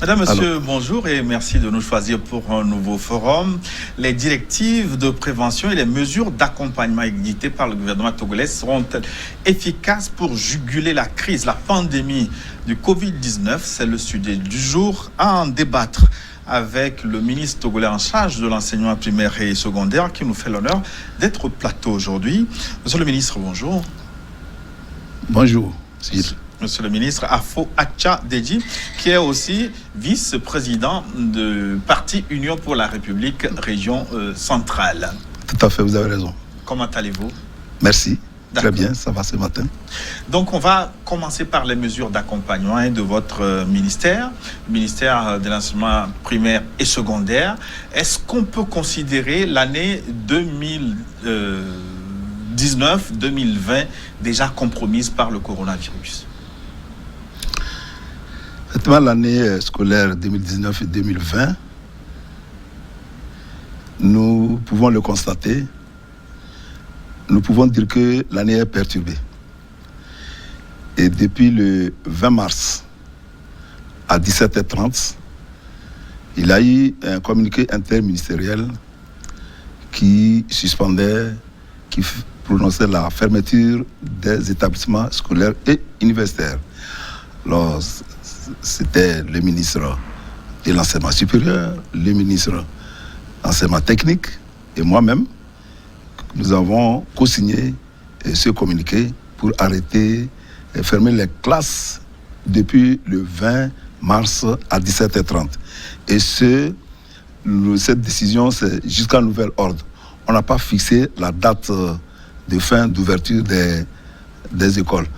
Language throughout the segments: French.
Mesdames, Messieurs, bonjour et merci de nous choisir pour un nouveau forum. Les directives de prévention et les mesures d'accompagnement éditées par le gouvernement togolais seront-elles efficaces pour juguler la crise, la pandémie du Covid-19? C'est le sujet du jour. À en débattre avec le ministre togolais en charge de l'enseignement primaire et secondaire qui nous fait l'honneur d'être au plateau aujourd'hui. Monsieur le ministre, bonjour. Bonjour. Monsieur le ministre Afo Acha Deji, qui est aussi vice-président du parti Union pour la République région centrale. Tout à fait, vous avez raison. Comment allez-vous? Merci. D'accord. Très bien, ça va ce matin. Donc, on va commencer par les mesures d'accompagnement de votre ministère, le ministère de l'enseignement primaire et secondaire. Est-ce qu'on peut considérer l'année 2019-2020 déjà compromise par le coronavirus? Effectivement, l'année scolaire 2019 et 2020, nous pouvons le constater. Nous pouvons dire que l'année est perturbée. Et depuis le 20 mars à 17h30, il y a eu un communiqué interministériel qui suspendait, qui prononçait la fermeture des établissements scolaires et universitaires. Alors, c'était le ministre de l'enseignement supérieur, le ministre de l'enseignement technique et moi-même. Nous avons co-signé ce communiqué pour arrêter et fermer les classes depuis le 20 mars à 17h30. Et cette décision, c'est jusqu'à nouvel ordre. On n'a pas fixé la date de fin d'ouverture des écoles.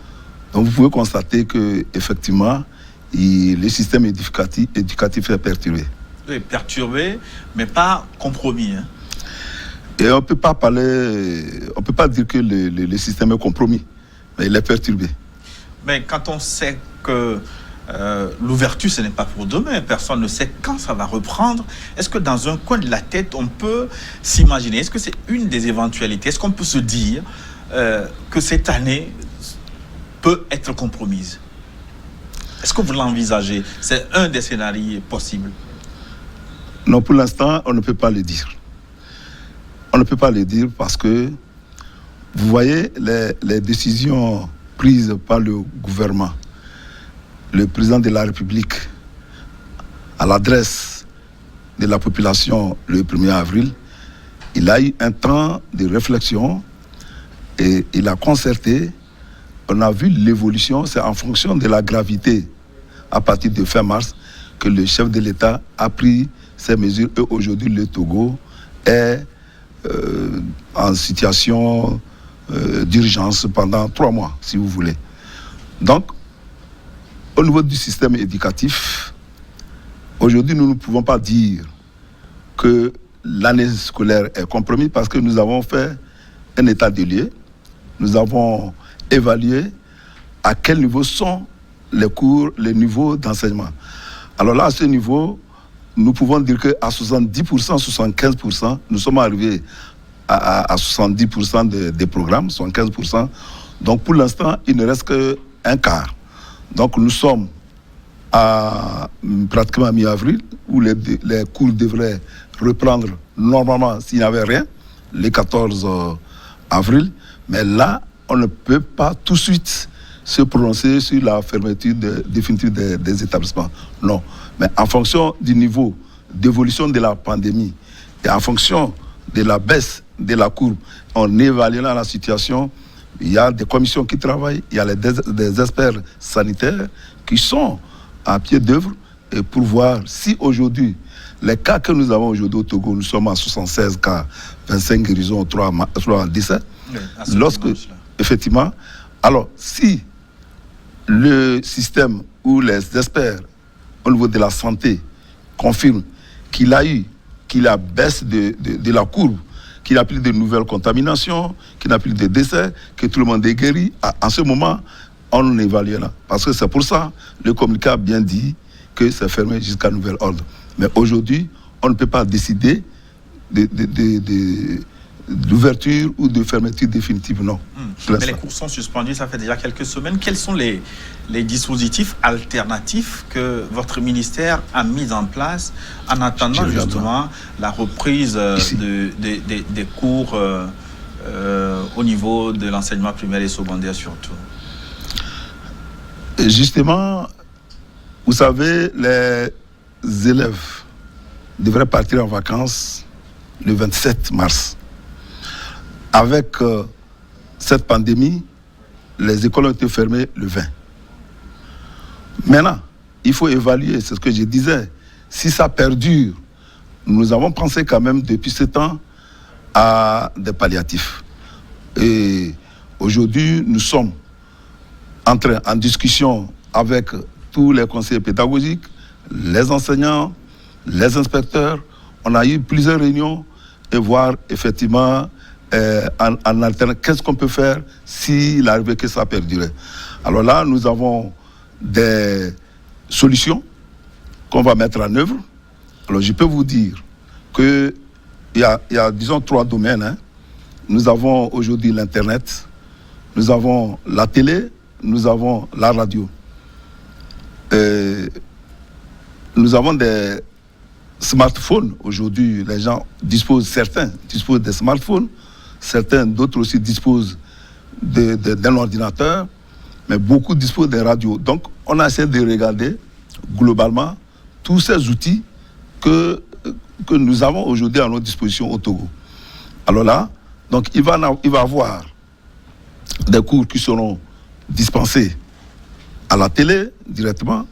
Donc vous pouvez constater qu'effectivement, le système éducatif est perturbé. Oui, perturbé, mais pas compromis. Et on ne peut pas dire que le système est compromis, mais il est perturbé. Mais quand on sait que l'ouverture, ce n'est pas pour demain, personne ne sait quand ça va reprendre, est-ce que dans un coin de la tête, on peut s'imaginer, est-ce que c'est une des éventualités, est-ce qu'on peut se dire que cette année peut être compromise? Est-ce que vous l'envisagez? C'est un des scénarios possibles. Non, pour l'instant, on ne peut pas le dire. On ne peut pas le dire parce que, vous voyez, les décisions prises par le gouvernement, le président de la République, à l'adresse de la population le 1er avril, il a eu un temps de réflexion et il a concerté. On a vu l'évolution, c'est en fonction de la gravité à partir de fin mars que le chef de l'État a pris ces mesures. Et aujourd'hui, le Togo est en situation d'urgence pendant 3 mois, si vous voulez. Donc, au niveau du système éducatif, aujourd'hui, nous ne pouvons pas dire que l'année scolaire est compromise parce que nous avons fait un état des lieux. Nous avons évalué à quel niveau sont les cours, les niveaux d'enseignement. Alors là, à ce niveau, nous pouvons dire qu'à 70%, 75%, nous sommes arrivés à 70% des programmes, 75%. Donc pour l'instant, il ne reste qu'un quart. Donc nous sommes pratiquement à mi-avril, où les cours devraient reprendre normalement s'il n'y avait rien, le 14 avril. Mais là, on ne peut pas tout de suite se prononcer sur la fermeture définitive des établissements. Non. Mais en fonction du niveau d'évolution de la pandémie et en fonction de la baisse de la courbe, en évaluant la situation, il y a des commissions qui travaillent, il y a des experts sanitaires qui sont à pied d'œuvre et pour voir si aujourd'hui, les cas que nous avons aujourd'hui au Togo, nous sommes à 76 cas, 25 guérisons, 3 à 17. Oui, lorsque, effectivement, alors si le système ou les experts au niveau de la santé confirment qu'il y a baisse de la courbe, qu'il n'y a plus de nouvelles contaminations, qu'il n'y a plus de décès, que tout le monde est guéri, en ce moment, on évaluera. Parce que c'est pour ça, le communiqué a bien dit que c'est fermé jusqu'à nouvel ordre. Mais aujourd'hui, on ne peut pas décider d'ouverture ou de fermeture définitive, non. Mais les cours sont suspendus, ça fait déjà quelques semaines. Quels sont les dispositifs alternatifs que votre ministère a mis en place en attendant justement la reprise des cours au niveau de l'enseignement primaire et secondaire surtout? Justement, vous savez, les élèves devraient partir en vacances le 27 mars. Avec cette pandémie, les écoles ont été fermées le 20. Maintenant, il faut évaluer, c'est ce que je disais, si ça perdure, nous avons pensé quand même depuis ce temps à des palliatifs. Et aujourd'hui, nous sommes en discussion avec tous les conseillers pédagogiques, les enseignants, les inspecteurs. On a eu plusieurs réunions et voir effectivement en alternance qu'est-ce qu'on peut faire s'il arrivait que ça perdurait. Alors là, nous avons des solutions qu'on va mettre en œuvre. Alors je peux vous dire qu'il y a, disons, 3 domaines. Hein. Nous avons aujourd'hui l'Internet, nous avons la télé, nous avons la radio. Nous avons des smartphones. Aujourd'hui, les gens certains disposent des smartphones, d'autres aussi disposent d'un ordinateur, mais beaucoup disposent des radios. Donc, on a essayé de regarder globalement tous ces outils que nous avons aujourd'hui à notre disposition au Togo. Alors là, donc il va y avoir des cours qui seront dispensés à la télé directement.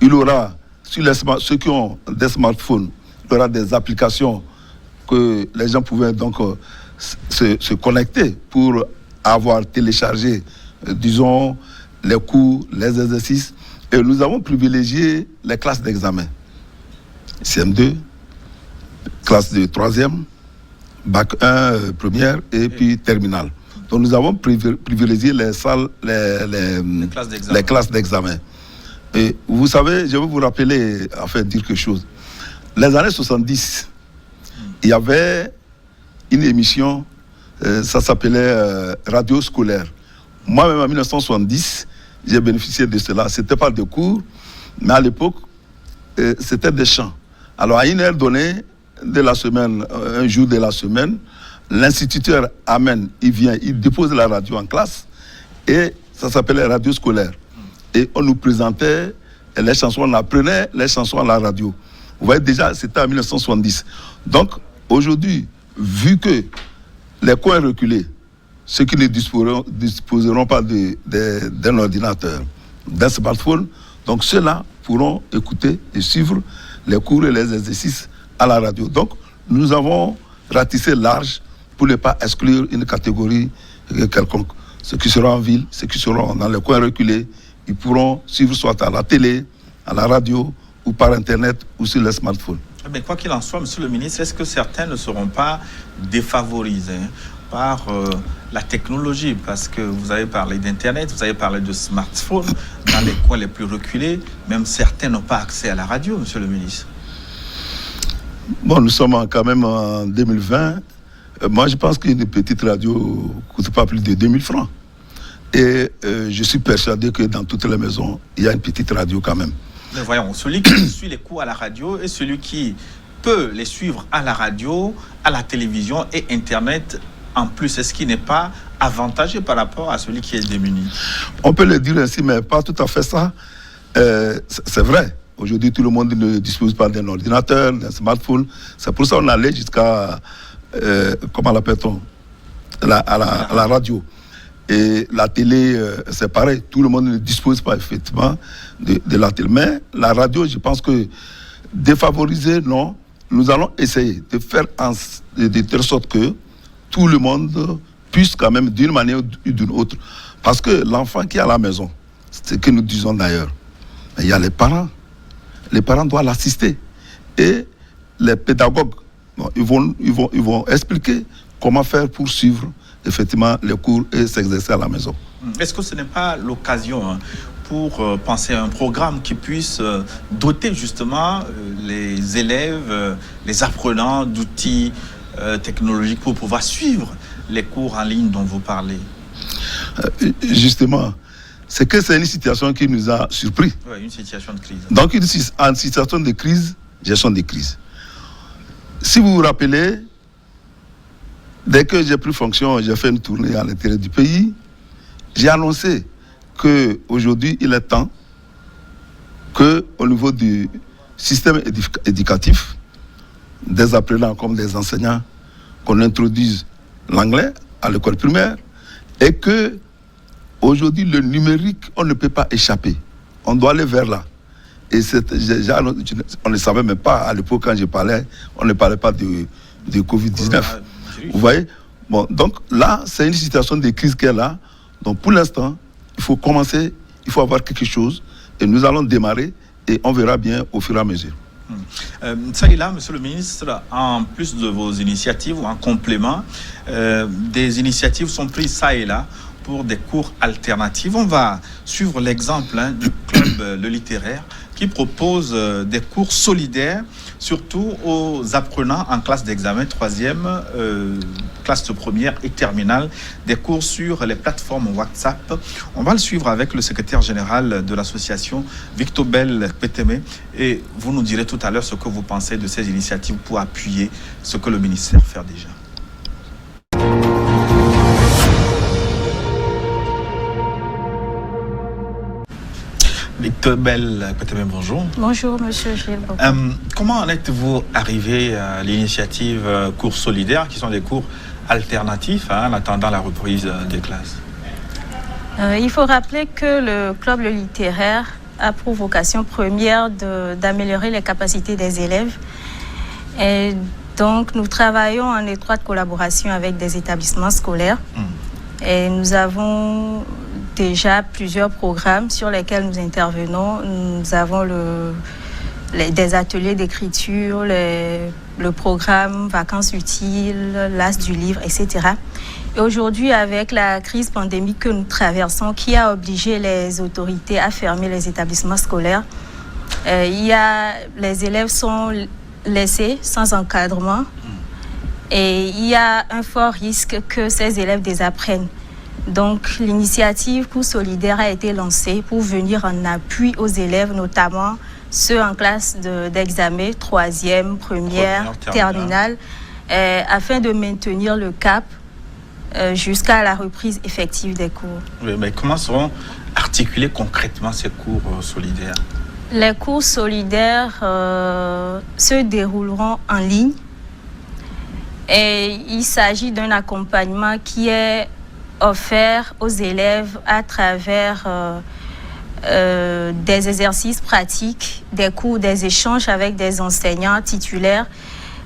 Il y aura, sur ceux qui ont des smartphones, il y aura des applications que les gens pouvaient donc se connecter pour avoir téléchargé, disons, les cours, les exercices. Et nous avons privilégié les classes d'examen. CM2, classe de 3e, bac 1, première, et puis terminale. Donc nous avons privilégié les salles, les classes d'examen. Et vous savez, je vais vous rappeler, enfin dire quelque chose. Les années 70, il y avait une émission, ça s'appelait Radio Scolaire. Moi-même en 1970, j'ai bénéficié de cela. Ce n'était pas de cours, mais à l'époque, c'était des chants. Alors à une heure donnée de la semaine, un jour de la semaine, l'instituteur amène, il vient, il dépose la radio en classe et ça s'appelait Radio Scolaire. Et on nous présentait les chansons, on apprenait les chansons à la radio. Vous voyez déjà, c'était en 1970. Donc aujourd'hui, vu que les coins reculés, ceux qui ne disposeront pas d'un ordinateur, d'un smartphone, donc ceux-là pourront écouter et suivre les cours et les exercices à la radio. Donc nous avons ratissé large pour ne pas exclure une catégorie quelconque. Ceux qui seront en ville, ceux qui seront dans les coins reculés, ils pourront suivre soit à la télé, à la radio, ou par Internet, ou sur les smartphones. Mais quoi qu'il en soit, Monsieur le ministre, est-ce que certains ne seront pas défavorisés par la technologie? Parce que vous avez parlé d'Internet, vous avez parlé de smartphones, dans les coins les plus reculés, même certains n'ont pas accès à la radio, Monsieur le ministre. Bon, nous sommes quand même en 2020. Moi, je pense qu'une petite radio ne coûte pas plus de 2000 francs. Et je suis persuadé que dans toutes les maisons, il y a une petite radio quand même. Mais voyons, celui qui suit les cours à la radio et celui qui peut les suivre à la radio, à la télévision et Internet en plus, est-ce qu'il n'est pas avantageux par rapport à celui qui est démuni? On peut le dire ainsi, mais pas tout à fait ça. C'est vrai. Aujourd'hui, tout le monde ne dispose pas d'un ordinateur, d'un smartphone. C'est pour ça qu'on allait jusqu'à, comment l'appelle-t-on, à la radio. Et la télé, c'est pareil. Tout le monde ne dispose pas effectivement de la télé. Mais la radio, je pense que défavoriser, non. Nous allons essayer de faire de telle sorte que tout le monde puisse quand même, d'une manière ou d'une autre. Parce que l'enfant qui est à la maison, c'est ce que nous disons d'ailleurs, il y a les parents. Les parents doivent l'assister. Et les pédagogues, bon, ils vont expliquer comment faire pour suivre effectivement les cours et s'exercer à la maison. Est-ce que ce n'est pas l'occasion pour penser à un programme qui puisse doter justement les élèves, les apprenants d'outils technologiques pour pouvoir suivre les cours en ligne dont vous parlez? Justement, c'est que c'est une situation qui nous a surpris. Oui, une situation de crise. Donc, en situation de crise, gestion des crises. Si vous vous rappelez, dès que j'ai pris fonction, j'ai fait une tournée à l'intérieur du pays, j'ai annoncé qu'aujourd'hui, il est temps qu'au niveau du système éducatif, des apprenants comme des enseignants, qu'on introduise l'anglais à l'école primaire et que aujourd'hui, le numérique, on ne peut pas échapper. On doit aller vers là. Et on ne savait même pas, à l'époque, quand je parlais, on ne parlait pas de Covid-19. Vous voyez? Bon, donc là, c'est une situation de crise qui est là. Donc pour l'instant, il faut commencer, il faut avoir quelque chose. Et nous allons démarrer et on verra bien au fur et à mesure. Ça et là, monsieur le ministre, en plus de vos initiatives ou en complément, des initiatives sont prises ça et là pour des cours alternatifs. On va suivre l'exemple du club Le Littéraire qui propose des cours solidaires, surtout aux apprenants en classe d'examen, 3e, classe de première et terminale, des cours sur les plateformes WhatsApp. On va le suivre avec le secrétaire général de l'association, Victor Bel Pétémé, et vous nous direz tout à l'heure ce que vous pensez de ces initiatives pour appuyer ce que le ministère fait déjà. Victor Bel Pétémé, bonjour. Bonjour, monsieur Gilles. Comment en êtes-vous arrivé à l'initiative Cours solidaires, qui sont des cours alternatifs en attendant la reprise des classes? Il faut rappeler que le club Le Littéraire a pour vocation première d'améliorer les capacités des élèves. Et donc, nous travaillons en étroite collaboration avec des établissements scolaires. Et nous avons déjà plusieurs programmes sur lesquels nous intervenons. Nous avons des ateliers d'écriture, le programme Vacances utiles, l'As du livre, etc. Et aujourd'hui, avec la crise pandémique que nous traversons, qui a obligé les autorités à fermer les établissements scolaires, les élèves sont laissés sans encadrement et il y a un fort risque que ces élèves désapprennent. Donc, l'initiative Cours solidaire a été lancée pour venir en appui aux élèves, notamment ceux en classe d'examen, 3e, première, terminale, afin de maintenir le cap jusqu'à la reprise effective des cours. Oui, mais comment seront articulés concrètement ces cours solidaires? Les cours solidaires se dérouleront en ligne et il s'agit d'un accompagnement qui est offert aux élèves à travers des exercices pratiques, des cours, des échanges avec des enseignants titulaires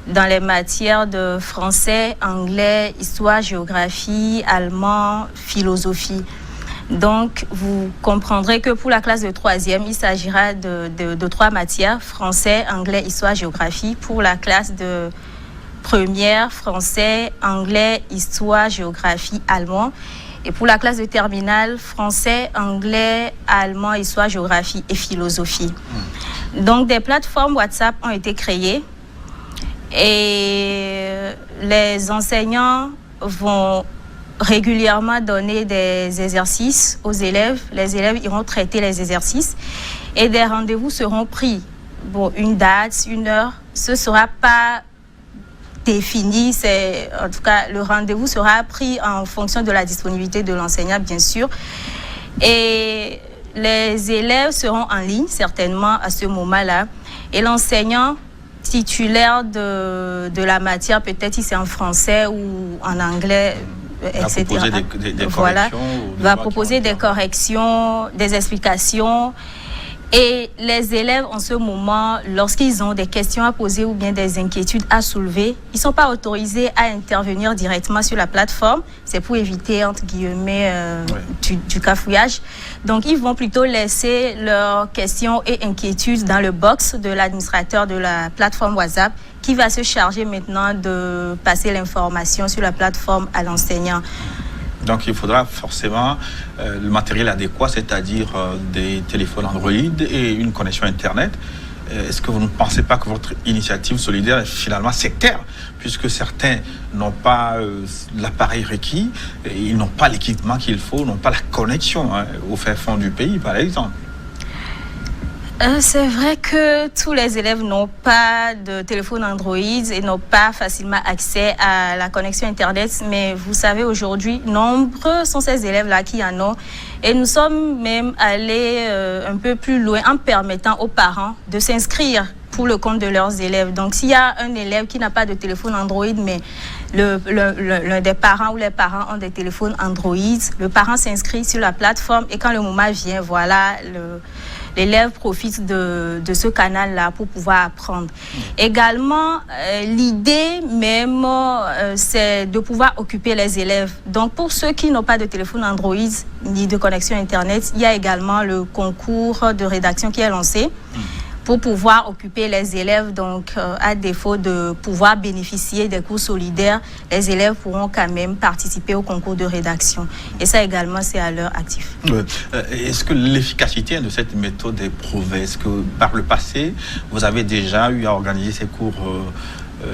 dans les matières de français, anglais, histoire, géographie, allemand, philosophie. Donc, vous comprendrez que pour la classe de 3e, il s'agira de 3 matières, français, anglais, histoire, géographie. Pour la classe de première, français, anglais, histoire, géographie, allemand. Et pour la classe de terminale, français, anglais, allemand, histoire, géographie et philosophie. Donc, des plateformes WhatsApp ont été créées et les enseignants vont régulièrement donner des exercices aux élèves. Les élèves iront traiter les exercices et des rendez-vous seront pris. Bon, une date, une heure, ce ne sera pas défini, en tout cas, le rendez-vous sera pris en fonction de la disponibilité de l'enseignant, bien sûr. Et les élèves seront en ligne, certainement, à ce moment-là. Et l'enseignant titulaire de la matière, peut-être si c'est en français ou en anglais, etc. Va proposer des corrections, des explications. Et les élèves, en ce moment, lorsqu'ils ont des questions à poser ou bien des inquiétudes à soulever, ils ne sont pas autorisés à intervenir directement sur la plateforme. C'est pour éviter, entre guillemets, du cafouillage. Donc, ils vont plutôt laisser leurs questions et inquiétudes dans le box de l'administrateur de la plateforme WhatsApp qui va se charger maintenant de passer l'information sur la plateforme à l'enseignant. Donc, il faudra forcément le matériel adéquat, c'est-à-dire des téléphones Android et une connexion Internet. est-ce que vous ne pensez pas que votre initiative solidaire est finalement sectaire, puisque certains n'ont pas l'appareil requis, et ils n'ont pas l'équipement qu'il faut, n'ont pas la connexion au fin fond du pays, par exemple? C'est vrai que tous les élèves n'ont pas de téléphone Android et n'ont pas facilement accès à la connexion Internet. Mais vous savez, aujourd'hui, nombreux sont ces élèves-là qui en ont. Et nous sommes même allés un peu plus loin en permettant aux parents de s'inscrire pour le compte de leurs élèves. Donc, s'il y a un élève qui n'a pas de téléphone Android, mais l'un des parents ou les parents ont des téléphones Android, le parent s'inscrit sur la plateforme et quand le moment vient, voilà, l'élève profite de ce canal-là pour pouvoir apprendre. Également, l'idée même, c'est de pouvoir occuper les élèves. Donc, pour ceux qui n'ont pas de téléphone Android ni de connexion Internet, il y a également le concours de rédaction qui est lancé pour pouvoir occuper les élèves. Donc, à défaut de pouvoir bénéficier des cours solidaires, les élèves pourront quand même participer au concours de rédaction. Et ça également, c'est à leur actif. Est-ce que l'efficacité de cette méthode est prouvée? Est-ce que par le passé, vous avez déjà eu à organiser ces cours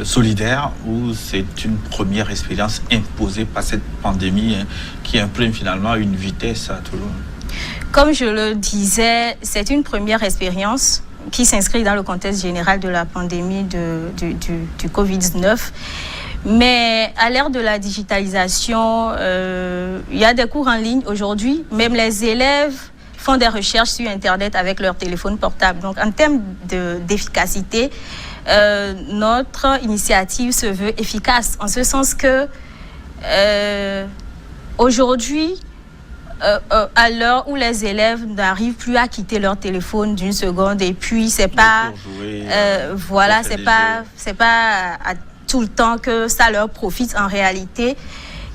solidaires ou c'est une première expérience imposée par cette pandémie qui imprime finalement une vitesse à tout le monde? Comme je le disais, c'est une première expérience qui s'inscrit dans le contexte général de la pandémie du Covid-19. Mais à l'ère de la digitalisation, il y a des cours en ligne aujourd'hui. Même les élèves font des recherches sur Internet avec leur téléphone portable. Donc, en termes d'efficacité, notre initiative se veut efficace, en ce sens que aujourd'hui, à l'heure où les élèves n'arrivent plus à quitter leur téléphone d'une seconde, et puis c'est pas voilà, c'est pas à tout le temps que ça leur profite en réalité.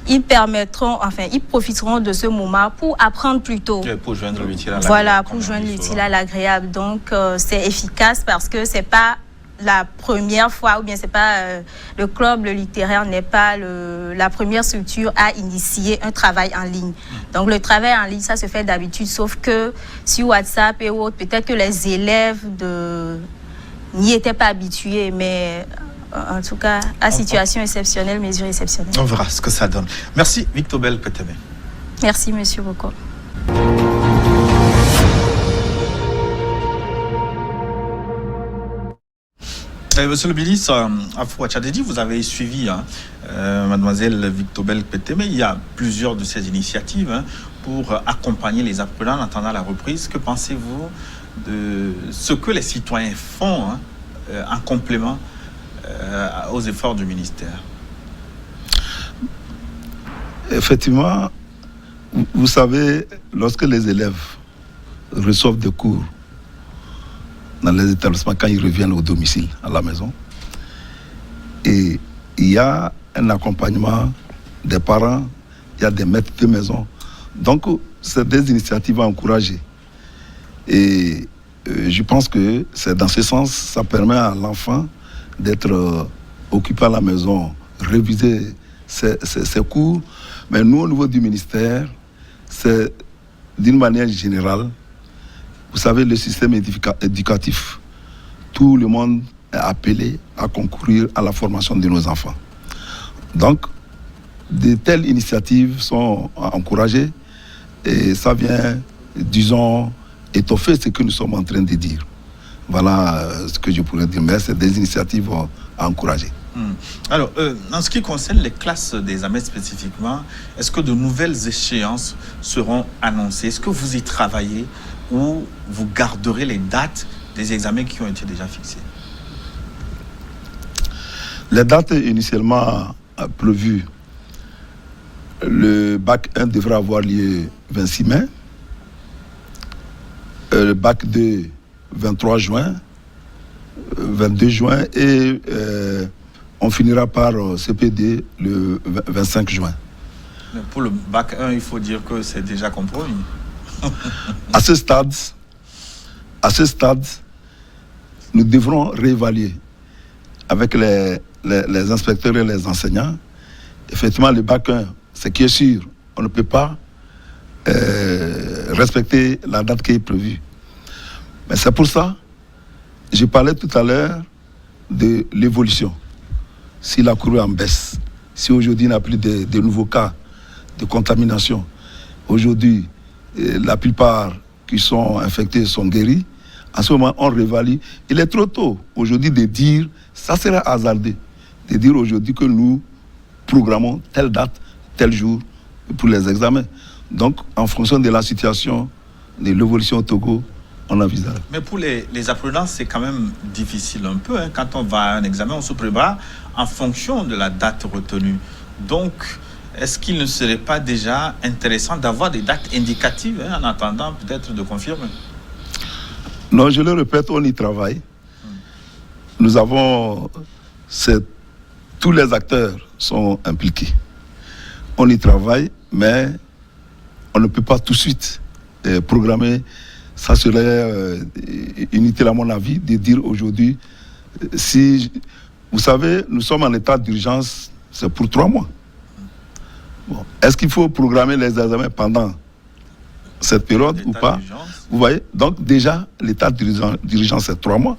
Ils profiteront de ce moment pour apprendre plus tôt. Pour joindre l'utile à l'agréable. Voilà, pour joindre l'utile à l'agréable. Donc c'est efficace parce que c'est pas la première fois, ou bien c'est pas le club littéraire n'est pas la première structure à initier un travail en ligne. Donc le travail en ligne, ça se fait d'habitude, sauf que sur WhatsApp et autres, peut-être que les élèves n'y étaient pas habitués, mais en tout cas, à situation exceptionnelle, mesure exceptionnelle. On verra ce que ça donne. Merci, Victobel Peteme. Merci, monsieur Boko. Monsieur le ministre, Afou Tchadedi, vous avez suivi mademoiselle Victobel Peteme. Il y a plusieurs de ces initiatives pour accompagner les apprenants en attendant la reprise. Que pensez-vous de ce que les citoyens font en complément aux efforts du ministère? Effectivement, vous savez, lorsque les élèves reçoivent des cours dans les établissements, quand ils reviennent au domicile, à la maison, et il y a un accompagnement des parents, il y a des maîtres de maison. Donc, c'est des initiatives à encourager. Et je pense que c'est dans ce sens, ça permet à l'enfant d'être occupé à la maison, réviser ses cours. Mais nous, au niveau du ministère, c'est d'une manière générale. Vous savez, le système éducatif, tout le monde est appelé à concourir à la formation de nos enfants. Donc, de telles initiatives sont encouragées et ça vient, disons, étoffer ce que nous sommes en train de dire. Voilà ce que je pourrais dire, mais c'est des initiatives à encourager. Alors, en ce qui concerne les classes des AMES spécifiquement, est-ce que de nouvelles échéances seront annoncées? Est-ce que vous y travaillez ou vous garderez les dates des examens qui ont été déjà fixés? Les dates initialement prévues, le bac 1 devra avoir lieu 26 mai, le bac 2 23 juin, 22 juin et on finira par CPD le 25 juin. Mais pour le bac 1, il faut dire que c'est déjà compromis. À ce stade, nous devrons réévaluer avec les inspecteurs et les enseignants. Effectivement, le bac 1, ce qui est sûr, on ne peut pas respecter la date qui est prévue. Mais c'est pour ça je parlais tout à l'heure de l'évolution. Si la courbe est en baisse, si aujourd'hui il n'y a plus de nouveaux cas de contamination, aujourd'hui la plupart qui sont infectés sont guéris, à ce moment on révalue. Il est trop tôt aujourd'hui de dire, ça serait hasardé, de dire aujourd'hui que nous programmons telle date, tel jour pour les examens. Donc en fonction de la situation, de l'évolution au Togo, on envisage. Mais pour les apprenants, c'est quand même difficile un peu. Hein. Quand on va à un examen, on se prépare en fonction de la date retenue. Donc, est-ce qu'il ne serait pas déjà intéressant d'avoir des dates indicatives en attendant peut-être de confirmer? Non, je le répète, on y travaille. Nous avons... tous les acteurs sont impliqués. On y travaille, mais on ne peut pas tout de suite programmer. Ça serait inutile à mon avis de dire aujourd'hui, si vous savez, nous sommes en état d'urgence, c'est pour 3 mois. Bon. Est-ce qu'il faut programmer les examens pendant cette période ou pas? Vous voyez, donc déjà, l'état d'urgence c'est 3 mois.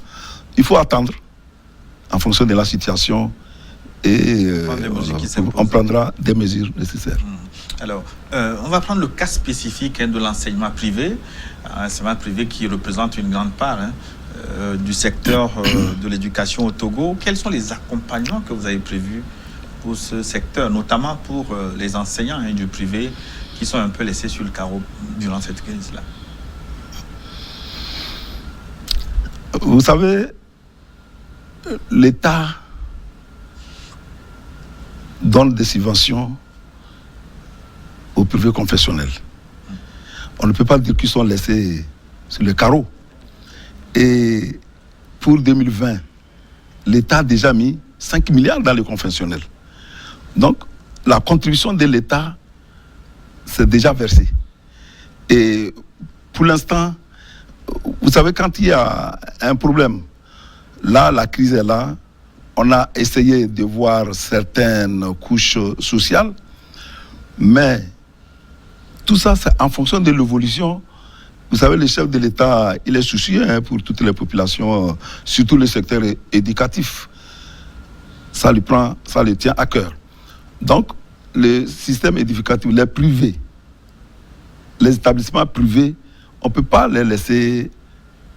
Il faut attendre en fonction de la situation et on prendra des mesures nécessaires. Alors, on va prendre le cas spécifique de l'enseignement privé. L'enseignement privé qui représente une grande part du secteur de l'éducation au Togo. Quels sont les accompagnements que vous avez prévus pour ce secteur, notamment pour les enseignants du privé qui sont un peu laissés sur le carreau durant cette crise-là? Vous savez, l'État donne des subventions au privé confessionnel. On ne peut pas dire qu'ils sont laissés sur le carreau. Et pour 2020, l'État a déjà mis 5 milliards dans le confessionnel. Donc, la contribution de l'État s'est déjà versée. Et pour l'instant, vous savez, quand il y a un problème, là, la crise est là, on a essayé de voir certaines couches sociales, mais tout ça, c'est en fonction de l'évolution. Vous savez, le chef de l'État, il est soucieux pour toutes les populations, surtout le secteur éducatif. Ça lui tient à cœur. Donc, le système éducatif, les privés, les établissements privés, on ne peut pas les laisser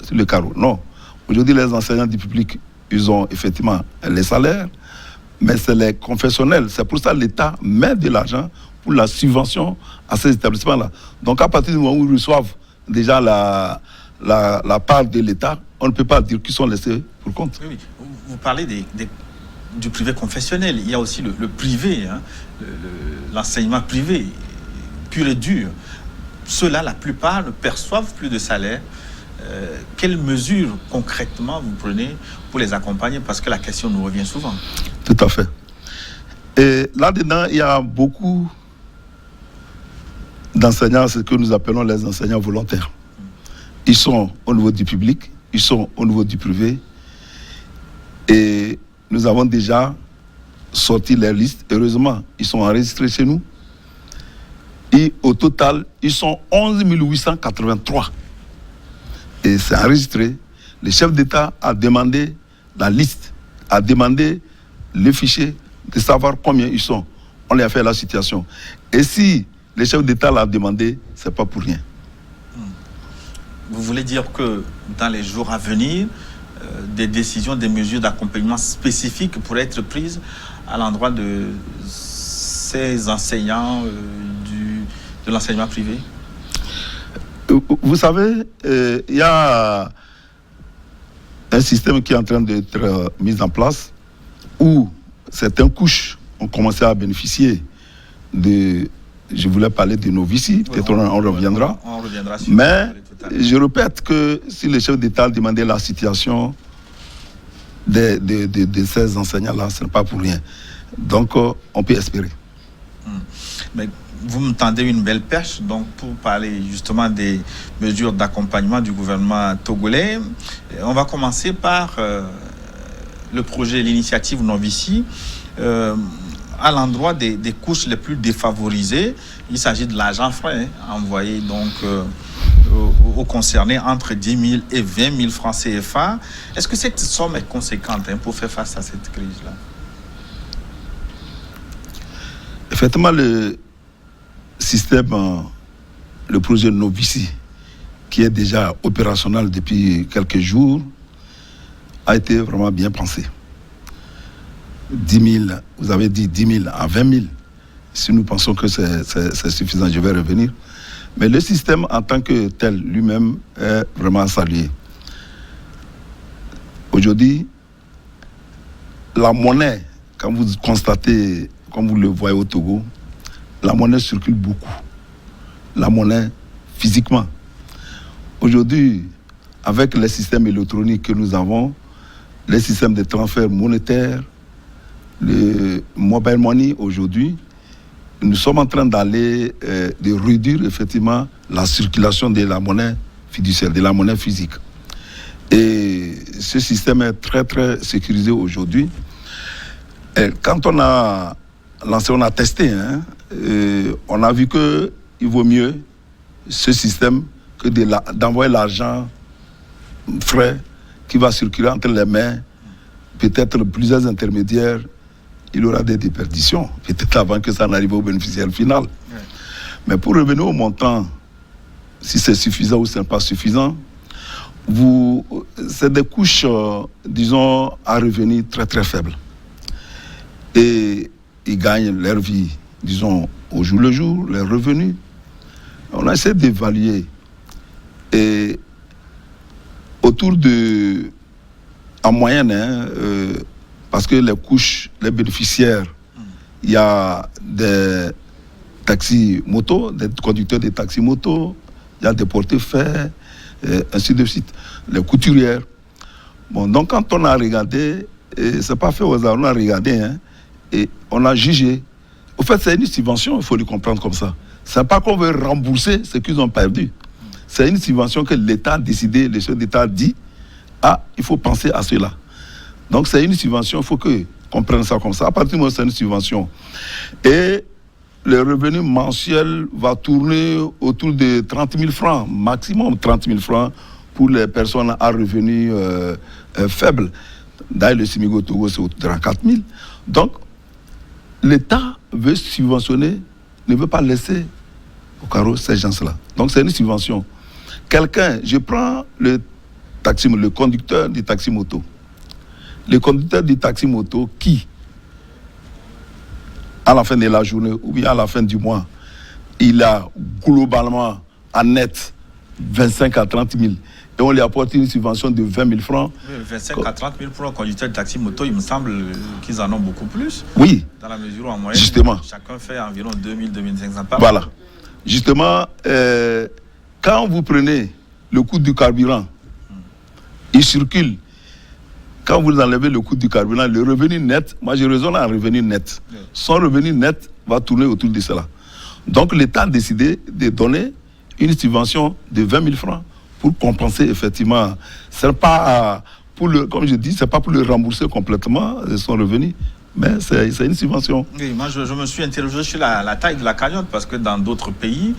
sur le carreau. Non. Aujourd'hui, les enseignants du public, ils ont effectivement les salaires, mais c'est les confessionnels. C'est pour ça que l'État met de l'argent pour la subvention à ces établissements-là. Donc, à partir du moment où ils reçoivent déjà la part de l'État, on ne peut pas dire qu'ils sont laissés pour compte. Oui. Vous parlez du privé confessionnel. Il y a aussi le privé, l'enseignement privé, pur et dur. Ceux-là, la plupart, ne perçoivent plus de salaire. Quelles mesures concrètement vous prenez pour les accompagner? Parce que la question nous revient souvent. Tout à fait. Et là-dedans, il y a beaucoup d'enseignants, ce que nous appelons les enseignants volontaires. Ils sont au niveau du public, ils sont au niveau du privé. Et nous avons déjà sorti les listes. Heureusement, ils sont enregistrés chez nous. Et au total, ils sont 11 883. Et c'est enregistré. Le chef d'État a demandé la liste, a demandé le fichier, de savoir combien ils sont. On lui a fait la situation. Et si le chef d'État l'a demandé, ce n'est pas pour rien. Vous voulez dire que dans les jours à venir, des décisions, des mesures d'accompagnement spécifiques pourraient être prises à l'endroit de ces enseignants de l'enseignement privé? Vous savez, il y a un système qui est en train d'être mis en place où certaines couches ont commencé à bénéficier de... Je voulais parler de novices, peut-être on reviendra. On reviendra sur mais je répète que si le chef d'État demandait la situation de ces enseignants-là, ce n'est pas pour rien. Donc, on peut espérer. Mais vous me tendez une belle perche donc, pour parler justement des mesures d'accompagnement du gouvernement togolais. On va commencer par le projet, l'initiative Novici. À l'endroit des couches les plus défavorisées, il s'agit de l'argent frais envoyé donc aux concernés entre 10 000 et 20 000 francs CFA. Est-ce que cette somme est conséquente pour faire face à cette crise-là? Effectivement, le système, le projet Novici, qui est déjà opérationnel depuis quelques jours, a été vraiment bien pensé. 10 000, vous avez dit 10 000 à 20 000. Si nous pensons que c'est suffisant, je vais revenir. Mais le système en tant que tel lui-même est vraiment salué. Aujourd'hui, la monnaie, quand vous constatez, comme vous le voyez au Togo, la monnaie circule beaucoup. La monnaie physiquement. Aujourd'hui, avec les systèmes électroniques que nous avons, les systèmes de transfert monétaire, le mobile money aujourd'hui, nous sommes en train d'aller de réduire effectivement la circulation de la monnaie fiduciaire, de la monnaie physique. Et ce système est très très sécurisé aujourd'hui. Et quand on a lancé, on a testé, on a vu qu'il vaut mieux ce système que d'envoyer l'argent frais qui va circuler entre les mains, peut-être plusieurs intermédiaires. Il y aura des déperditions, peut-être avant que ça n'arrive au bénéficiaire final. Ouais. Mais pour revenir au montant, si c'est suffisant ou ce n'est pas suffisant, c'est des couches, disons, à revenus très très faibles. Et ils gagnent leur vie, disons, au jour le jour, leurs revenus. On a essayé d'évaluer. Et autour de, en moyenne, parce que les couches, les bénéficiaires, il y a des taxis motos, des conducteurs de taxis motos, il y a des portefeuilles, ainsi de suite. Les couturières. Bon, donc quand on a regardé, c'est pas fait au hasard, on a regardé, et on a jugé. Au fait, c'est une subvention, il faut le comprendre comme ça. C'est pas qu'on veut rembourser ce qu'ils ont perdu. C'est une subvention que l'État a décidé, le chef d'État a dit, il faut penser à cela. Donc c'est une subvention, il faut qu'on prenne ça comme ça. À partir du moment où c'est une subvention. Et le revenu mensuel va tourner autour de 30 000 francs, maximum 30 000 francs pour les personnes à revenus faibles. D'ailleurs, le SMIC au Togo, c'est autour de 34 000. Donc, l'État veut subventionner, ne veut pas laisser au carreau ces gens-là. Donc c'est une subvention. Je prends le conducteur du taxi moto. Le conducteur du taxi moto qui, à la fin de la journée ou bien à la fin du mois, il a globalement en net 25 à 30 000 et on lui apporte une subvention de 20 000 francs. Oui, 25 à 30 000 pour un conducteur de taxi moto, il me semble qu'ils en ont beaucoup plus. Oui. Dans la mesure où en moyenne, justement, chacun fait environ 2 000, 2 500 par Voilà. Justement, quand vous prenez le coût du carburant, il circule. Quand vous enlevez le coût du carburant, le revenu net, moi je raisonne en revenu net. Oui. Son revenu net va tourner autour de cela. Donc l'État a décidé de donner une subvention de 20 000 francs pour compenser effectivement. C'est pas comme je dis, c'est pas pour le rembourser complètement son revenu, mais c'est une subvention. Oui, moi je me suis interrogé sur la taille de la cagnotte parce que dans d'autres pays,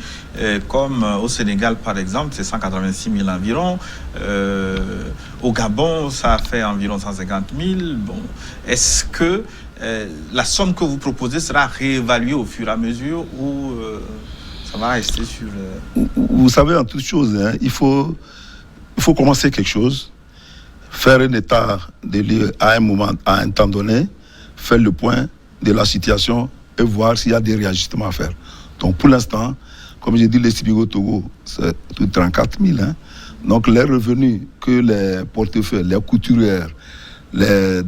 comme au Sénégal par exemple, c'est 186 000 environ. Au Gabon, ça fait environ 150 000. Bon, est-ce que la somme que vous proposez sera réévaluée au fur et à mesure ou ça va rester sur... Vous savez, en toute chose, il faut commencer quelque chose, faire un état de lieu à un moment, à un temps donné, faire le point de la situation et voir s'il y a des réajustements à faire. Donc pour l'instant, comme j'ai dit, les SMIC au Togo, c'est tout 34 000. Donc les revenus que les portefeuilles, les couturières, les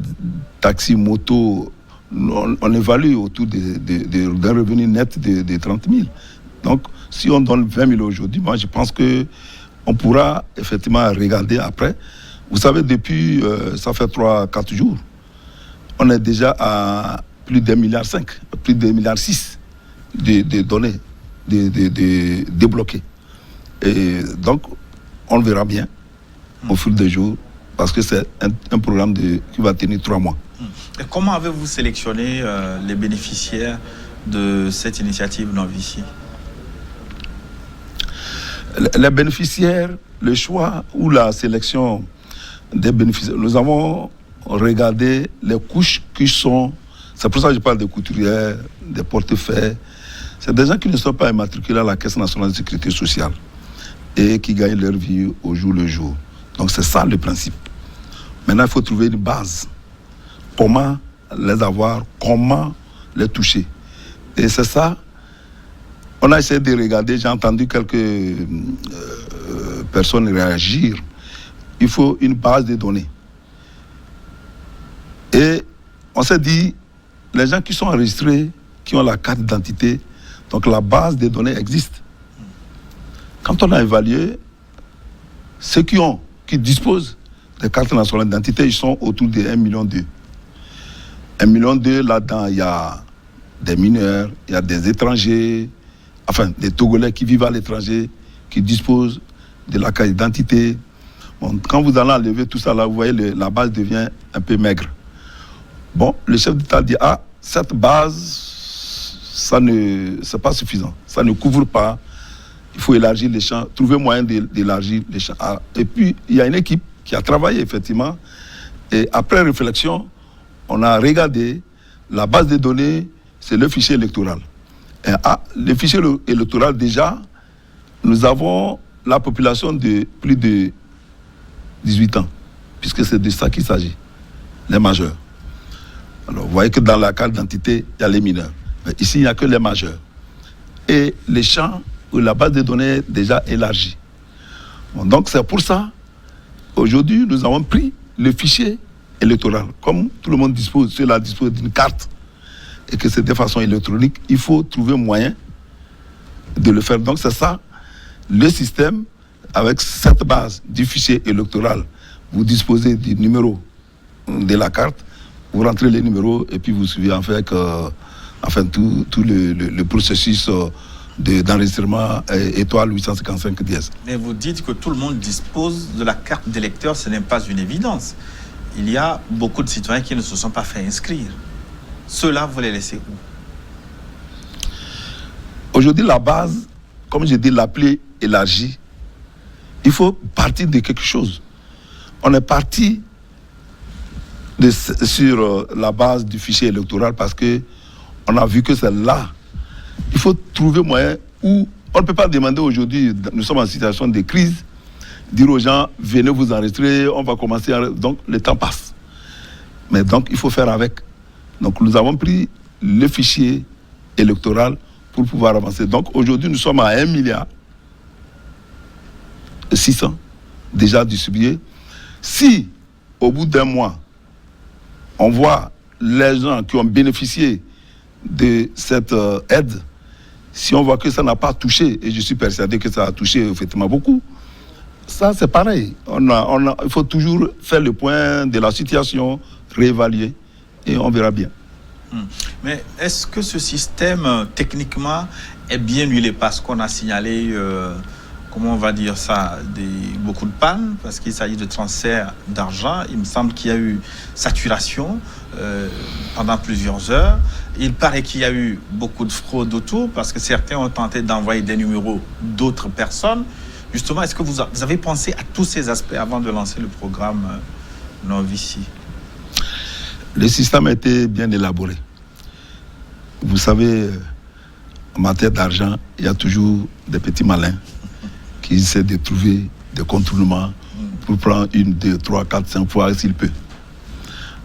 taxis motos, on évalue autour d'un revenu net de 30 000. Donc si on donne 20 000 aujourd'hui, moi je pense qu'on pourra effectivement regarder après. Vous savez, depuis, ça fait 3-4 jours, on est déjà à plus d'1,5 milliard, plus d'1,6 milliard de données, de débloquées. Et donc, on le verra bien au fil des jours, parce que c'est un programme qui va tenir 3 mois. Et comment avez-vous sélectionné les bénéficiaires de cette initiative Novici? Les bénéficiaires, le choix ou la sélection des bénéficiaires, nous avons regardé les couches qui sont... C'est pour ça que je parle des couturières, des portefeuilles. C'est des gens qui ne sont pas immatriculés à la Caisse nationale de sécurité sociale et qui gagnent leur vie au jour le jour. Donc c'est ça le principe. Maintenant, il faut trouver une base. Comment les avoir, comment les toucher. Et c'est ça. On a essayé de regarder, j'ai entendu quelques personnes réagir. Il faut une base de données. Et on s'est dit, les gens qui sont enregistrés, qui ont la carte d'identité, donc la base des données existe. Quand on a évalué, ceux qui disposent des cartes nationales d'identité, ils sont autour de 1,2 million. 1,2 million, là-dedans, il y a des mineurs, il y a des étrangers, enfin des Togolais qui vivent à l'étranger, qui disposent de la carte d'identité. Bon, quand vous allez enlever tout ça, là, vous voyez, la base devient un peu maigre. Bon, le chef d'État dit, cette base, c'est pas suffisant. Ça ne couvre pas. Il faut élargir les champs, trouver moyen d'élargir les champs. Et puis, il y a une équipe qui a travaillé, effectivement. Et après réflexion, on a regardé la base de données, c'est le fichier électoral. Et le fichier électoral, déjà, nous avons la population de plus de 18 ans, puisque c'est de ça qu'il s'agit, les majeurs. Alors, vous voyez que dans la carte d'identité, il y a les mineurs. Mais ici, il n'y a que les majeurs. Et les champs où la base de données est déjà élargie. Bon, donc, c'est pour ça, aujourd'hui, nous avons pris le fichier électoral. Comme tout le monde dispose, ceux-là disposent d'une carte, et que c'est de façon électronique, il faut trouver moyen de le faire. Donc, c'est ça, le système, avec cette base du fichier électoral, vous disposez du numéro de la carte, vous rentrez les numéros et puis vous suivez tout le processus d'enregistrement étoile 855 dièse. Mais vous dites que tout le monde dispose de la carte d'électeur, ce n'est pas une évidence. Il y a beaucoup de citoyens qui ne se sont pas fait inscrire. Ceux-là, vous les laissez où? Aujourd'hui, la base, comme je dis, l'appli élargie, il faut partir de quelque chose. On est parti sur la base du fichier électoral parce qu'on a vu que c'est là. Il faut trouver moyen où on ne peut pas demander aujourd'hui, nous sommes en situation de crise, dire aux gens, venez vous enregistrer, on va commencer donc le temps passe. Mais donc il faut faire avec. Donc nous avons pris le fichier électoral pour pouvoir avancer. Donc aujourd'hui nous sommes à 1,6 milliard déjà distribués. Si au bout d'un mois, on voit les gens qui ont bénéficié de cette aide, si on voit que ça n'a pas touché, et je suis persuadé que ça a touché effectivement beaucoup, ça c'est pareil. Il faut toujours faire le point de la situation, réévaluer, et on verra bien. Mais est-ce que ce système, techniquement, est bien huilé? Parce qu'on a signalé, comment on va dire ça, beaucoup de pannes, parce qu'il s'agit de transfert d'argent. Il me semble qu'il y a eu saturation pendant plusieurs heures. Il paraît qu'il y a eu beaucoup de fraude autour, parce que certains ont tenté d'envoyer des numéros d'autres personnes. Justement, est-ce que vous avez pensé à tous ces aspects avant de lancer le programme Novici? Le système a été bien élaboré. Vous savez, en matière d'argent, il y a toujours des petits malins qui essaient de trouver des contournements pour prendre 1, 2, 3, 4, 5 fois s'il peut.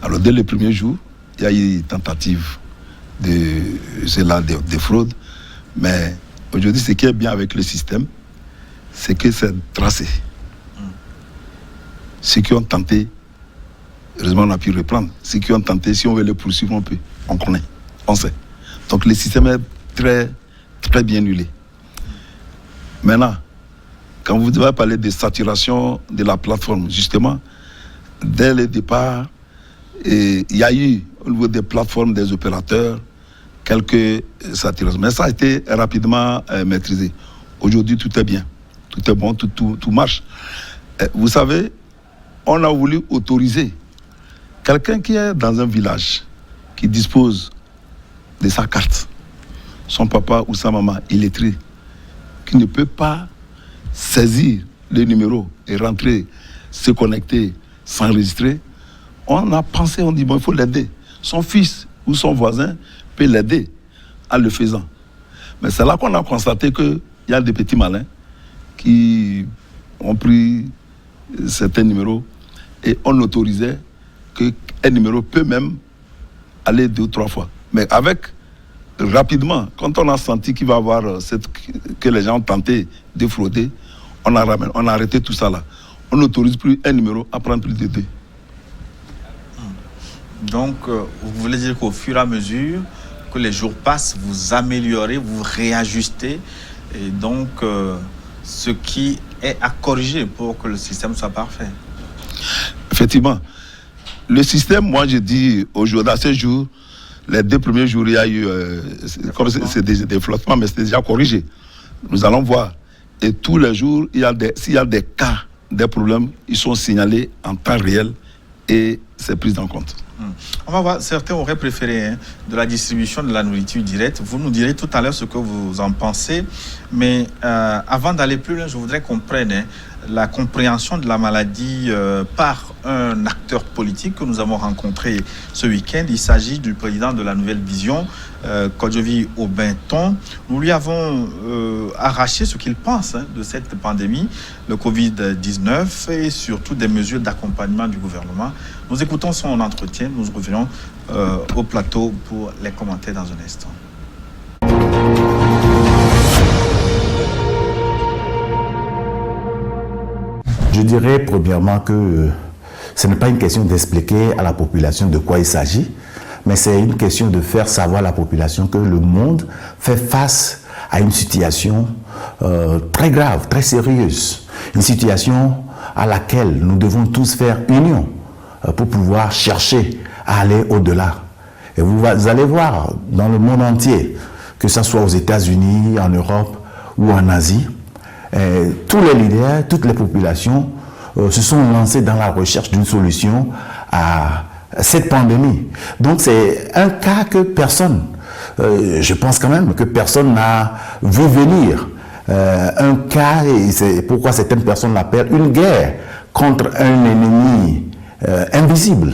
Alors, dès le premier jour, il y a eu une tentative de fraude. Mais aujourd'hui, ce qui est bien avec le système, c'est que c'est tracé. Ceux qui ont tenté, heureusement on a pu reprendre. Ceux qui ont tenté, si on veut les poursuivre, on peut. On connaît, on sait. Donc le système est très, très bien huilé. Maintenant, quand vous devez parler de saturation de la plateforme, justement, dès le départ, il y a eu au niveau des plateformes des opérateurs quelques saturations. Mais ça a été rapidement maîtrisé. Aujourd'hui, tout est bien. Tout est bon, tout marche. Vous savez, on a voulu autoriser quelqu'un qui est dans un village, qui dispose de sa carte, son papa ou sa maman illettré, qui ne peut pas saisir le numéro et rentrer, se connecter, s'enregistrer, on a pensé, on dit, bon, il faut l'aider. Son fils ou son voisin peut l'aider en le faisant. Mais c'est là qu'on a constaté qu'il y a des petits malins qui ont pris certains numéros et on autorisait qu'un numéro peut même aller 2 ou 3 fois. Mais rapidement, quand on a senti qu'il va y avoir que les gens ont tenté de frauder, on a arrêté tout ça là. On n'autorise plus un numéro à prendre plus de 2. Donc, vous voulez dire qu'au fur et à mesure que les jours passent, vous améliorez, vous réajustez, et donc ce qui est à corriger pour que le système soit parfait. Effectivement. Le système, moi je dis aujourd'hui, à ce jour, les 2 premiers jours, il y a eu comme c'est des flottements, mais c'est déjà corrigé. Nous allons voir. Et tous les jours, s'il y a des cas, des problèmes, ils sont signalés en temps réel et c'est pris en compte. On va voir, certains auraient préféré de la distribution de la nourriture directe. Vous nous direz tout à l'heure ce que vous en pensez. Mais avant d'aller plus loin, je voudrais qu'on prenne la compréhension de la maladie par un acteur politique que nous avons rencontré ce week-end. Il s'agit du président de la Nouvelle Vision, Kodjovi Obinton. Nous lui avons arraché ce qu'il pense de cette pandémie, le Covid-19 et surtout des mesures d'accompagnement du gouvernement. Nous écoutons son entretien, nous revenons au plateau pour les commenter dans un instant. Je dirais premièrement que ce n'est pas une question d'expliquer à la population de quoi il s'agit, mais c'est une question de faire savoir à la population que le monde fait face à une situation très grave, très sérieuse. Une situation à laquelle nous devons tous faire union pour pouvoir chercher à aller au-delà. Et vous allez voir dans le monde entier, que ce soit aux États-Unis, en Europe ou en Asie, tous les leaders, toutes les populations se sont lancés dans la recherche d'une solution à cette pandémie. Donc c'est un cas que personne, je pense quand même que personne n'a vu venir. Un cas, et c'est pourquoi certaines personnes l'appellent une guerre contre un ennemi invisible.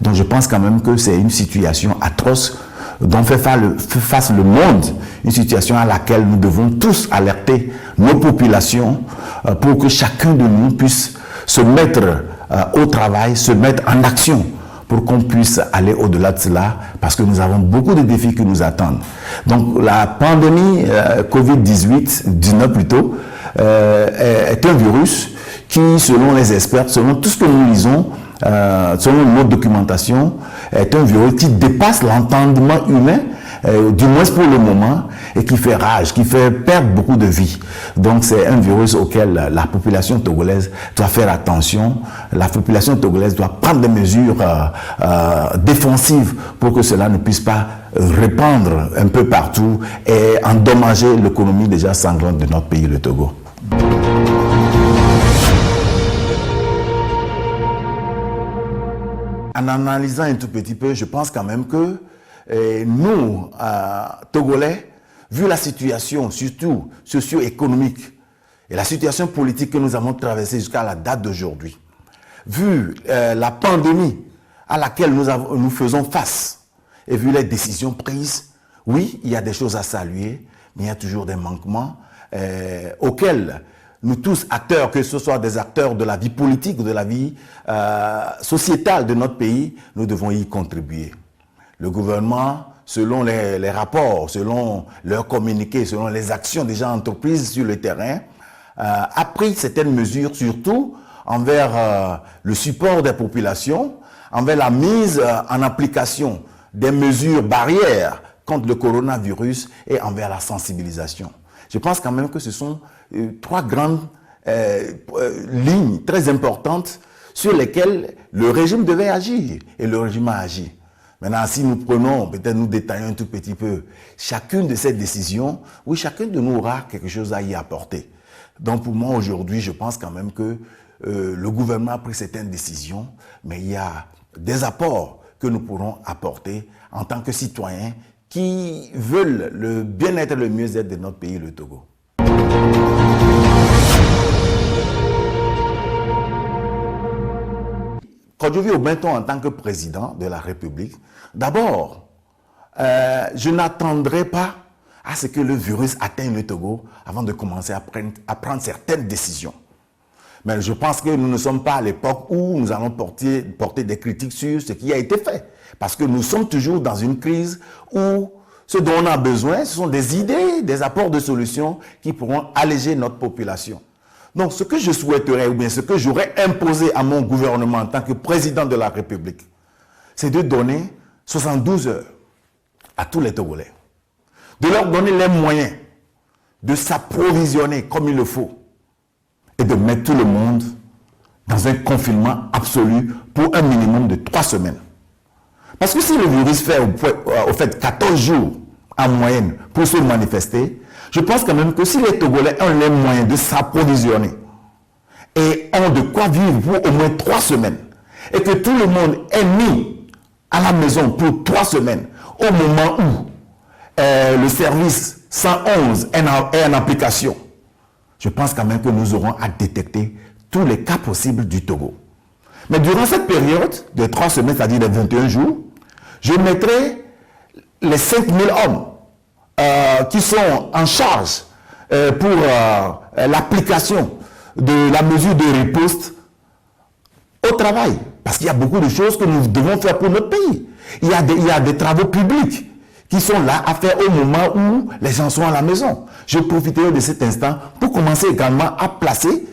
Donc je pense quand même que c'est une situation atroce dont fait face le monde, une situation à laquelle nous devons tous alerter nos populations pour que chacun de nous puisse se mettre au travail, se mettre en action pour qu'on puisse aller au-delà de cela, parce que nous avons beaucoup de défis qui nous attendent. Donc la pandémie Covid-19 plutôt, est un virus qui, selon les experts, selon tout ce que nous lisons, selon notre documentation, est un virus qui dépasse l'entendement humain, du moins pour le moment, et qui fait rage, qui fait perdre beaucoup de vies. Donc c'est un virus auquel la population togolaise doit faire attention. La population togolaise doit prendre des mesures défensives pour que cela ne puisse pas répandre un peu partout et endommager l'économie déjà sanglante de notre pays, le Togo. En analysant un tout petit peu, je pense quand même que nous, Togolais, vu la situation, surtout socio-économique, et la situation politique que nous avons traversée jusqu'à la date d'aujourd'hui, vu la pandémie à laquelle nous faisons face, et vu les décisions prises, oui, il y a des choses à saluer, mais il y a toujours des manquements auxquels nous tous acteurs, que ce soit des acteurs de la vie politique, de la vie sociétale de notre pays, nous devons y contribuer. Le gouvernement, selon les rapports, selon leurs communiqués, selon les actions déjà entreprises sur le terrain, a pris certaines mesures, surtout envers le support des populations, envers la mise en application des mesures barrières contre le coronavirus et envers la sensibilisation. Je pense quand même que ce sont 3 grandes lignes très importantes sur lesquelles le régime devait agir, et le régime a agi. Maintenant, si nous prenons, peut-être nous détaillons un tout petit peu, chacune de ces décisions, oui, chacun de nous aura quelque chose à y apporter. Donc pour moi, aujourd'hui, je pense quand même que le gouvernement a pris certaines décisions, mais il y a des apports que nous pourrons apporter en tant que citoyens qui veulent le bien-être et le mieux-être de notre pays, le Togo. Kojovi Obenton, en tant que président de la République, d'abord, je n'attendrai pas à ce que le virus atteigne le Togo avant de commencer à prendre certaines décisions. Mais je pense que nous ne sommes pas à l'époque où nous allons porter des critiques sur ce qui a été fait. Parce que nous sommes toujours dans une crise où ce dont on a besoin, ce sont des idées, des apports de solutions qui pourront alléger notre population. Donc ce que je souhaiterais, ou bien ce que j'aurais imposé à mon gouvernement en tant que président de la République, c'est de donner 72 heures à tous les Togolais. De leur donner les moyens de s'approvisionner comme il le faut et de mettre tout le monde dans un confinement absolu pour un minimum de 3 semaines. Parce que si le virus fait au fait 14 jours en moyenne pour se manifester, je pense quand même que si les Togolais ont les moyens de s'approvisionner et ont de quoi vivre pour au moins 3 semaines, et que tout le monde est mis à la maison pour 3 semaines, au moment où le service 111 est en application, je pense quand même que nous aurons à détecter tous les cas possibles du Togo. Mais durant cette période de 3 semaines, c'est-à-dire de 21 jours, je mettrai les 5000 hommes qui sont en charge pour l'application de la mesure de riposte au travail. Parce qu'il y a beaucoup de choses que nous devons faire pour notre pays. Il y a des travaux publics qui sont là à faire au moment où les gens sont à la maison. Je profiterai de cet instant pour commencer également à placer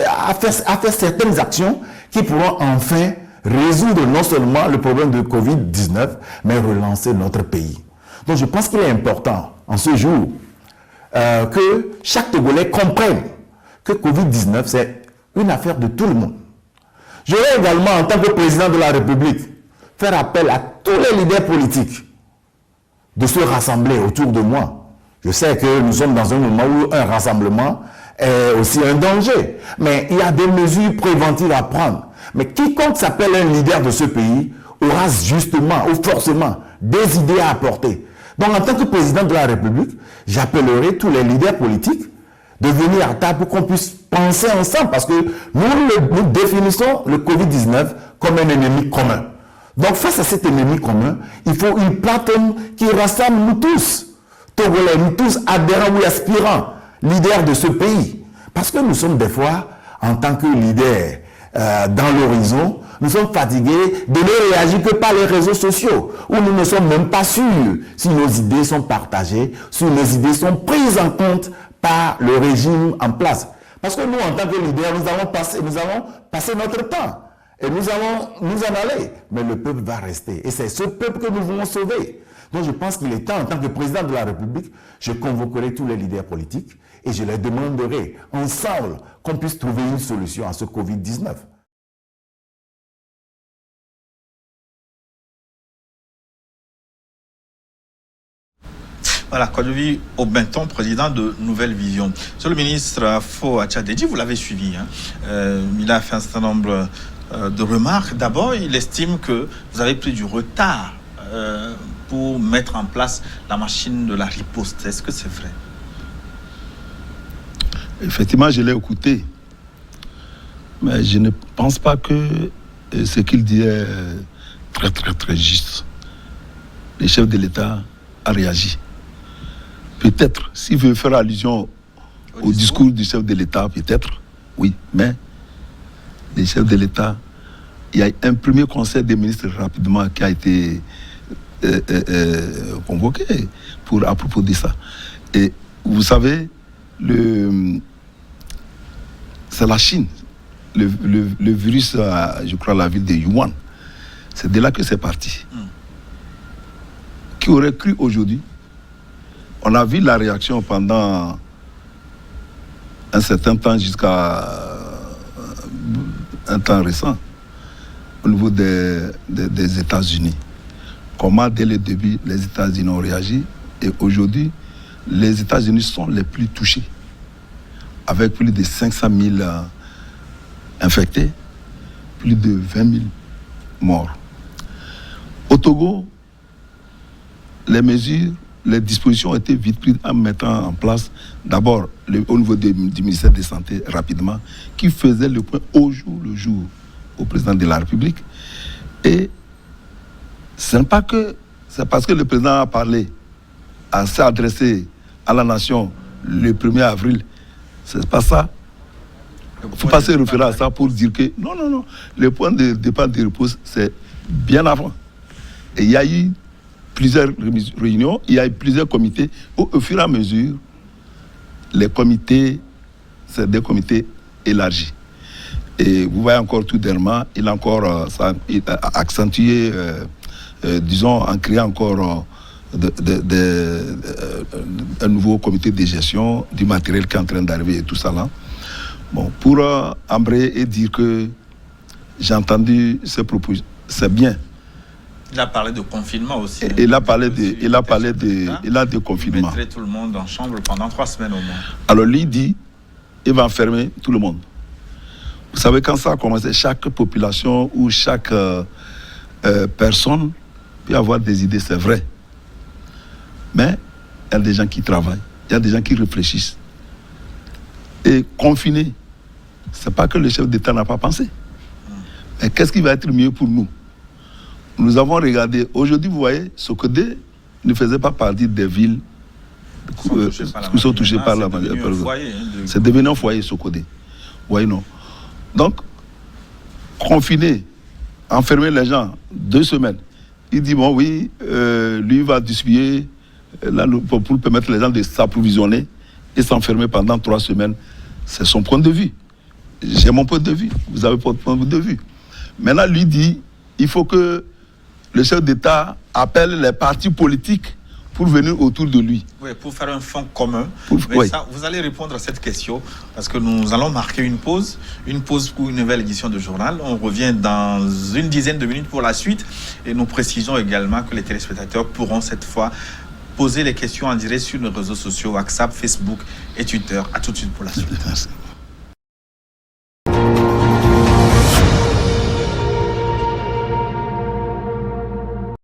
à faire certaines actions qui pourront enfin résoudre non seulement le problème de Covid-19, mais relancer notre pays. Donc je pense qu'il est important en ce jour que chaque Togolais comprenne que Covid-19 c'est une affaire de tout le monde. Je vais également, en tant que président de la République, faire appel à tous les leaders politiques de se rassembler autour de moi. Je sais que nous sommes dans un moment où un rassemblement est aussi un danger. Mais il y a des mesures préventives à prendre. Mais quiconque s'appelle un leader de ce pays aura justement ou forcément des idées à apporter. Donc en tant que président de la République, j'appellerai tous les leaders politiques de venir à table pour qu'on puisse penser ensemble. Parce que nous définissons le Covid-19 comme un ennemi commun. Donc face à cet ennemi commun, il faut une plateforme qui rassemble nous tous, Togolais, nous tous adhérents ou aspirants, leaders de ce pays. Parce que nous sommes des fois, en tant que leaders dans l'horizon, nous sommes fatigués de ne réagir que par les réseaux sociaux, où nous ne sommes même pas sûrs si nos idées sont partagées, si nos idées sont prises en compte par le régime en place. Parce que nous, en tant que leaders, nous avons passé notre temps. Et nous allons nous en aller. Mais le peuple va rester. Et c'est ce peuple que nous voulons sauver. Donc je pense qu'il est temps, en tant que président de la République, je convoquerai tous les leaders politiques et je leur demanderai ensemble qu'on puisse trouver une solution à ce Covid-19. Voilà, Kojovi Obenton, président de Nouvelle Vision. Monsieur le ministre Fo Atchadedji, vous l'avez suivi. Il a fait un certain nombre de remarques. D'abord, il estime que vous avez pris du retard pour mettre en place la machine de la riposte. Est-ce que c'est vrai? Effectivement, je l'ai écouté. Mais je ne pense pas que ce qu'il dit est très juste. Le chef de l'État a réagi. Peut-être, s'il veut faire allusion au discours du chef de l'État, peut-être, oui. Mais le chef de l'État, il y a un premier conseil des ministres rapidement qui a été convoqué à propos de ça. Et vous savez, c'est la Chine. Le virus, je crois, la ville de Wuhan. C'est de là que c'est parti. Qui aurait cru aujourd'hui? On a vu la réaction pendant un certain temps jusqu'à un temps récent au niveau des États-Unis. Comment dès le début les États-Unis ont réagi et aujourd'hui les États-Unis sont les plus touchés avec plus de 500 000 infectés, plus de 20 000 morts. Au Togo, les mesures, les dispositions ont été vite prises en mettant en place d'abord au niveau du ministère de la Santé rapidement, qui faisait le point au jour le jour au président de la République. Et ce n'est pas que c'est parce que le président a parlé, s'est adressé à la nation le 1er avril. C'est pas ça. Il ne faut pas se référer à ça pour dire que non. Le point de départ de repos, c'est bien avant. Et il y a eu plusieurs réunions, il y a eu plusieurs comités. Au fur et à mesure, les comités, c'est des comités élargis. Et vous voyez encore tout dernièrement, il a encore il a accentué, disons, en créant encore un nouveau comité de gestion du matériel qui est en train d'arriver et tout ça là. Bon, pour embrayer et dire que j'ai entendu ces propos, c'est bien. Il a parlé de confinement aussi. Il a parlé de confinement. Il mettrait tout le monde en chambre pendant 3 semaines au moins. Alors lui dit, il va enfermer tout le monde. Vous savez, quand ça a commencé, chaque population ou chaque personne peut avoir des idées, c'est vrai. Mais il y a des gens qui travaillent, il y a des gens qui réfléchissent. Et confiner, ce n'est pas que le chef d'État n'a pas pensé. Mais qu'est-ce qui va être mieux pour nous? Nous avons regardé, aujourd'hui, vous voyez, Sokodé ne faisait pas partie des villes qui sont touchées par la maladie. C'est devenu un foyer, Sokodé. Vous voyez, non? Donc, confiner, enfermer les gens 2 semaines, il dit, bon, oui, lui va distribuer pour permettre les gens de s'approvisionner et s'enfermer pendant 3 semaines. C'est son point de vue. J'ai mon point de vue. Vous avez votre point de vue. Maintenant, lui dit, il faut que le chef d'État appelle les partis politiques pour venir autour de lui. Oui, pour faire un front commun. Oui. Ça, vous allez répondre à cette question parce que nous allons marquer une pause pour une nouvelle édition de journal. On revient dans une dizaine de minutes pour la suite et nous précisons également que les téléspectateurs pourront cette fois poser les questions en direct sur nos réseaux sociaux, WhatsApp, Facebook et Twitter. À tout de suite pour la suite. Merci.